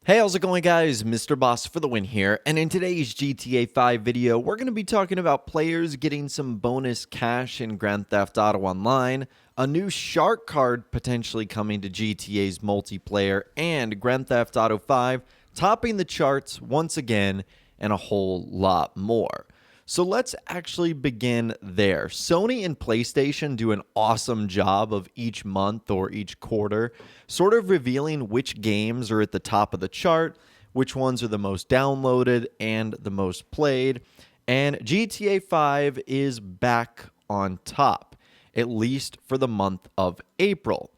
Hey, how's it going, guys? Mr. Boss for the win here, and in today's GTA 5 video, we're going to be talking about players getting some bonus cash in Grand Theft Auto Online, a new shark card potentially coming to GTA's multiplayer, and Grand Theft Auto 5 topping the charts once again, and a whole lot more. So let's actually begin there. Sony and PlayStation do an awesome job of each month or each quarter sort of revealing which games are at the top of the chart, which ones are the most downloaded and the most played. And GTA 5 is back on top, at least for the month of April.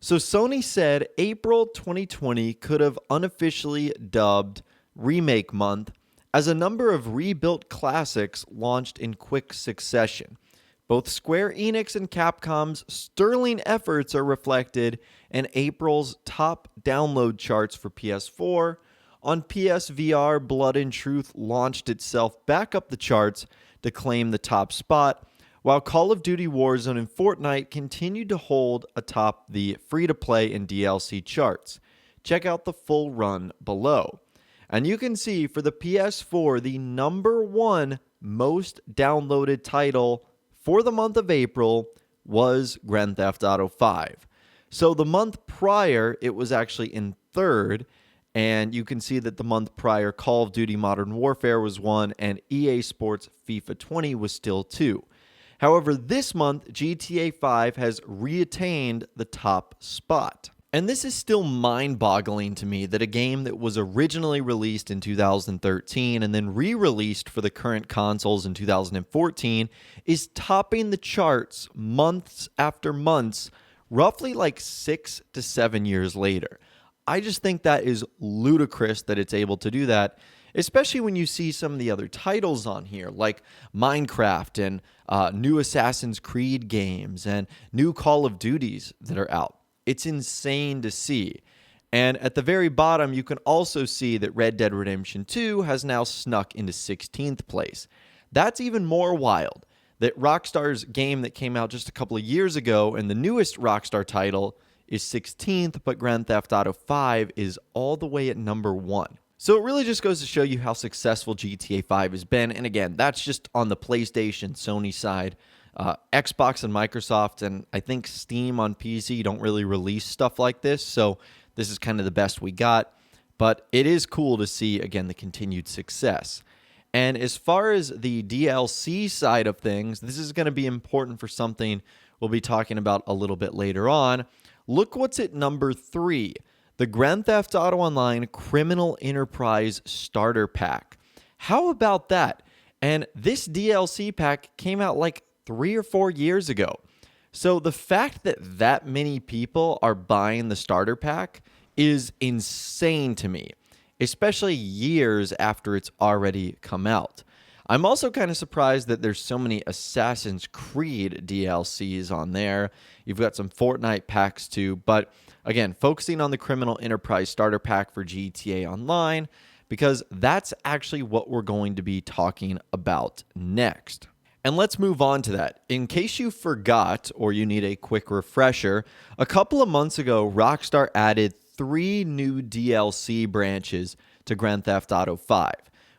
So Sony said April 2020 could have unofficially dubbed Remake Month, as a number of rebuilt classics launched in quick succession. Both Square Enix and Capcom's sterling efforts are reflected in April's top download charts for PS4. On PSVR, Blood and Truth launched itself back up the charts to claim the top spot, while Call of Duty Warzone and Fortnite continued to hold atop the free-to-play and DLC charts. Check out the full run below. And you can see for the PS4, the number one most downloaded title for the month of April was Grand Theft Auto 5. So the month prior, it was actually in third. And you can see that the month prior, Call of Duty Modern Warfare was one, and EA Sports FIFA 20 was still two. However, this month, GTA 5 has reattained the top spot. And this is still mind-boggling to me that a game that was originally released in 2013 and then re-released for the current consoles in 2014 is topping the charts months after months, roughly like 6 to 7 years later. I just think that is ludicrous that it's able to do that, especially when you see some of the other titles on here, like Minecraft and new Assassin's Creed games and new Call of Duties that are out. It's insane to see. And at the very bottom, you can also see that Red Dead Redemption 2 has now snuck into 16th place. That's even more wild, that Rockstar's game that came out just a couple of years ago and the newest Rockstar title is 16th, but Grand Theft Auto 5 is all the way at number 1. So it really just goes to show you how successful GTA 5 has been. And again, that's just on the PlayStation, Sony side. Xbox and Microsoft, and I think Steam on PC don't really release stuff like this, so this is kind of the best we got. But it is cool to see, again, the continued success. And as far as the DLC side of things, this is going to be important for something we'll be talking about a little bit later on. Look what's at number 3, the Grand Theft Auto Online Criminal Enterprise Starter Pack. How about that? And this DLC pack came out like 3 or 4 years ago. So the fact that that many people are buying the starter pack is insane to me, especially years after it's already come out. I'm also kind of surprised that there's so many Assassin's Creed DLCs on there. You've got some Fortnite packs too, but again, focusing on the Criminal Enterprise starter pack for GTA Online, because that's actually what we're going to be talking about next. And let's move on to that. In case you forgot or you need a quick refresher, a couple of months ago, Rockstar added 3 new DLC branches to Grand Theft Auto 5.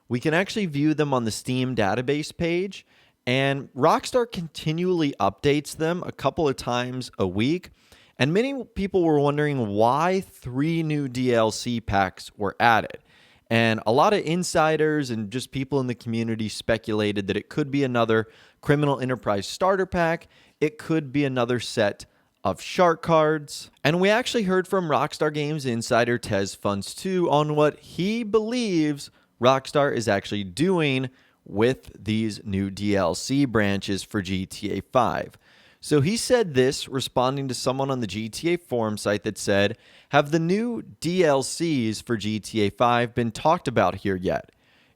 We can actually view them on the Steam database page, and Rockstar continually updates them a couple of times a week. And many people were wondering why 3 new DLC packs were added. And a lot of insiders and just people in the community speculated that it could be another Criminal Enterprise starter pack. It could be another set of shark cards. And we actually heard from Rockstar Games insider Tez Funds 2 on what he believes Rockstar is actually doing with these new DLC branches for GTA 5. So he said this, responding to someone on the GTA forum site that said, "Have the new DLCs for GTA 5 been talked about here yet?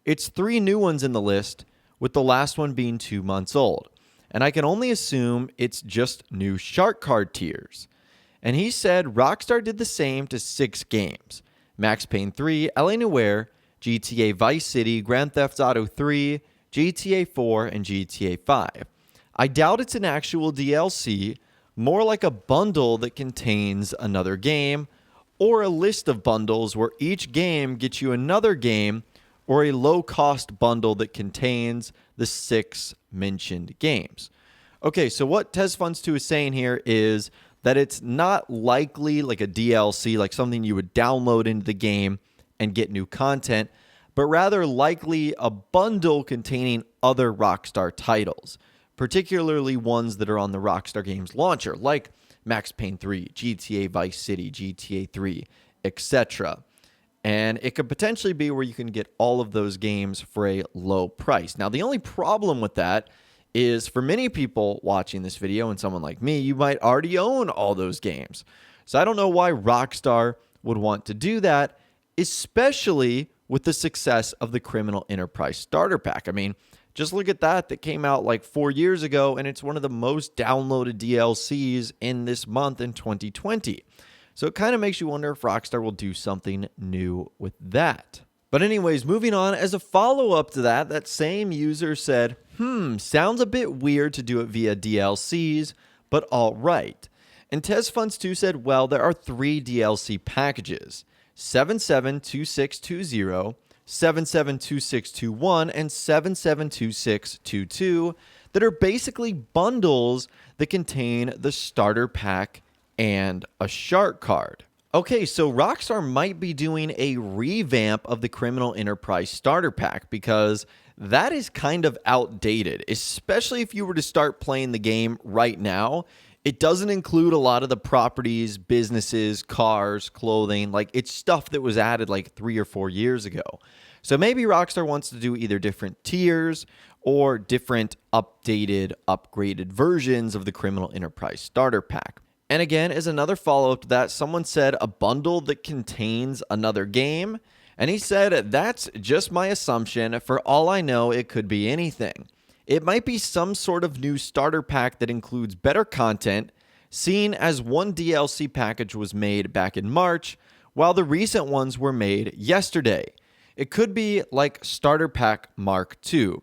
It's 3 new ones in the list, with the last one being 2 months old. And I can only assume it's just new shark card tiers." And he said Rockstar did the same to 6 games: Max Payne 3, LA Noire, GTA Vice City, Grand Theft Auto 3, GTA 4, and GTA 5. I doubt it's an actual DLC, more like a bundle that contains another game, or a list of bundles where each game gets you another game or a low-cost bundle that contains the 6 mentioned games. Okay, so what TezFunds2 is saying here is that it's not likely like a DLC, like something you would download into the game and get new content, but rather likely a bundle containing other Rockstar titles, particularly ones that are on the Rockstar Games launcher, like Max Payne 3, GTA Vice City, GTA 3, etc. And it could potentially be where you can get all of those games for a low price. Now, the only problem with that is for many people watching this video, and someone like me, you might already own all those games. So I don't know why Rockstar would want to do that, especially with the success of the Criminal Enterprise Starter Pack. I mean, just look at that came out like 4 years ago, and it's one of the most downloaded DLCs in this month in 2020. So it kind of makes you wonder if Rockstar will do something new with that. But anyways, moving on, as a follow-up to that, that same user said, sounds a bit weird to do it via DLCs, but all right. And TezFunds2 said, well, there are 3 DLC packages, 772620, 772621, and 772622 that are basically bundles that contain the starter pack and a shark card. Okay, so Rockstar might be doing a revamp of the Criminal Enterprise Starter Pack because that is kind of outdated, especially if you were to start playing the game right now. It doesn't include a lot of the properties, businesses, cars, clothing. Like, it's stuff that was added like 3 or 4 years ago. So maybe Rockstar wants to do either different tiers or different updated, upgraded versions of the Criminal Enterprise Starter Pack. And again, as another follow-up to that, someone said a bundle that contains another game. And he said, that's just my assumption. For all I know, it could be anything. It might be some sort of new starter pack that includes better content, seeing as one DLC package was made back in March, while the recent ones were made yesterday. It could be like Starter Pack Mark II,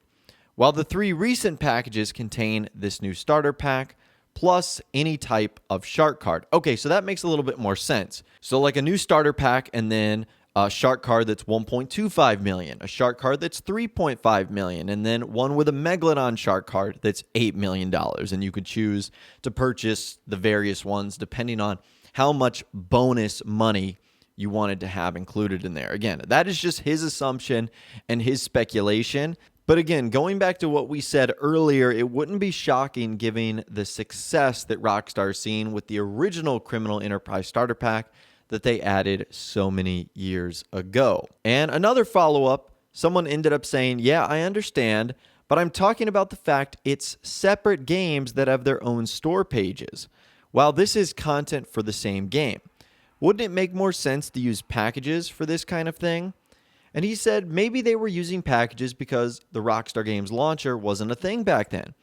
while the 3 recent packages contain this new starter pack, plus any type of shark card. Okay, so that makes a little bit more sense. So like a new starter pack and then a shark card that's 1.25 million, a shark card that's 3.5 million, and then one with a Megalodon shark card that's $8 million. And you could choose to purchase the various ones depending on how much bonus money you wanted to have included in there. Again, that is just his assumption and his speculation. But again, going back to what we said earlier, it wouldn't be shocking given the success that Rockstar is seeing with the original Criminal Enterprise Starter Pack that they added so many years ago. And another follow-up, someone ended up saying, yeah, I understand, but I'm talking about the fact it's separate games that have their own store pages, while this is content for the same game. Wouldn't it make more sense to use packages for this kind of thing? And he said maybe they were using packages because the Rockstar Games launcher wasn't a thing back then.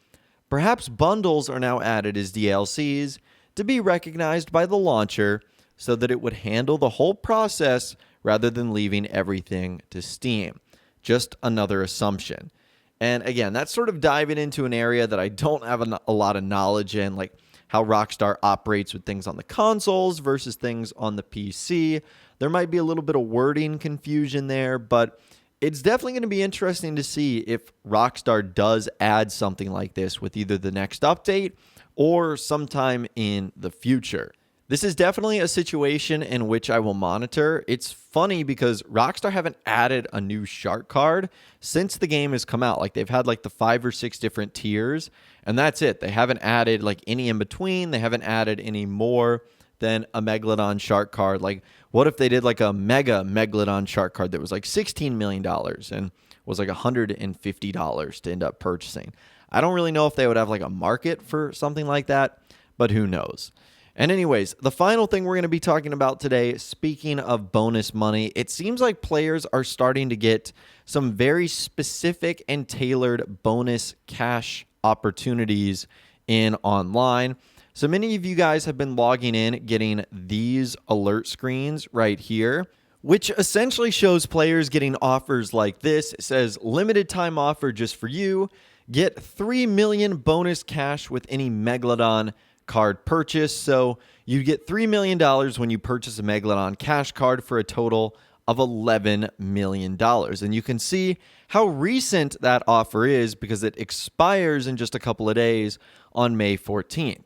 Perhaps bundles are now added as DLCs to be recognized by the launcher so that it would handle the whole process rather than leaving everything to Steam. Just another assumption. And again, that's sort of diving into an area that I don't have a lot of knowledge in, like how Rockstar operates with things on the consoles versus things on the PC. There might be a little bit of wording confusion there, but it's definitely going to be interesting to see if Rockstar does add something like this with either the next update or sometime in the future. This is definitely a situation in which I will monitor. It's funny because Rockstar haven't added a new shark card since the game has come out. Like, they've had like the 5 or 6 different tiers, and that's it. They haven't added like any in between. They haven't added any more than a Megalodon shark card. Like, what if they did like a mega Megalodon shark card that was like $16 million and was like $150 to end up purchasing? I don't really know if they would have like a market for something like that, but who knows? And anyways, the final thing we're going to be talking about today, speaking of bonus money, it seems like players are starting to get some very specific and tailored bonus cash opportunities in online. So many of you guys have been logging in, getting these alert screens right here, which essentially shows players getting offers like this. It says limited time offer just for you. Get 3 million bonus cash with any Megalodon card purchase. So you get $3 million when you purchase a Megalodon cash card for a total of $11 million. And you can see how recent that offer is because it expires in just a couple of days on May 14th.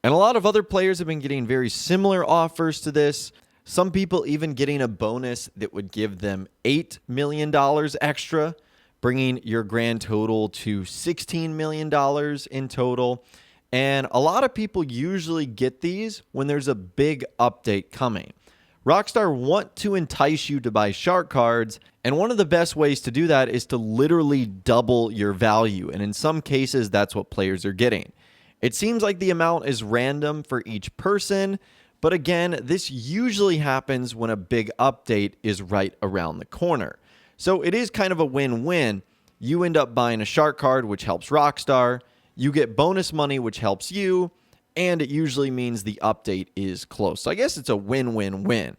And a lot of other players have been getting very similar offers to this. Some people even getting a bonus that would give them $8 million extra, bringing your grand total to $16 million in total. And a lot of people usually get these when there's a big update coming. Rockstar want to entice you to buy shark cards, and one of the best ways to do that is to literally double your value, and in some cases, that's what players are getting. It seems like the amount is random for each person, but again, this usually happens when a big update is right around the corner. So it is kind of a win-win. You end up buying a shark card, which helps Rockstar. You get bonus money, which helps you. And it usually means the update is close. So I guess it's a win-win-win.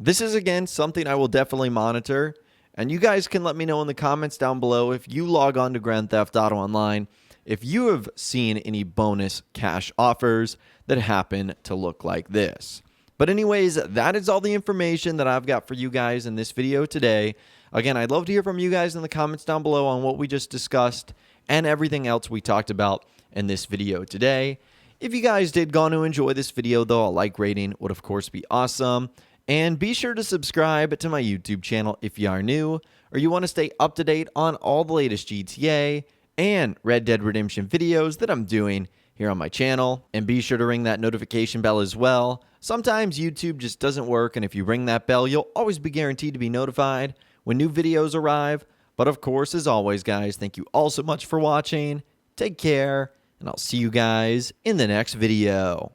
This is, again, something I will definitely monitor. And you guys can let me know in the comments down below if you log on to Grand Theft Auto Online, if you have seen any bonus cash offers that happen to look like this. But anyways, that is all the information that I've got for you guys in this video today. Again, I'd love to hear from you guys in the comments down below on what we just discussed and everything else we talked about in this video today. If you guys did go on to enjoy this video, though, a like rating would, of course, be awesome. And be sure to subscribe to my YouTube channel if you are new, or you want to stay up to date on all the latest GTA and Red Dead Redemption videos that I'm doing here on my channel. And be sure to ring that notification bell as well. Sometimes YouTube just doesn't work, and if you ring that bell, you'll always be guaranteed to be notified when new videos arrive. But of course, as always, guys, thank you all so much for watching. Take care. And I'll see you guys in the next video.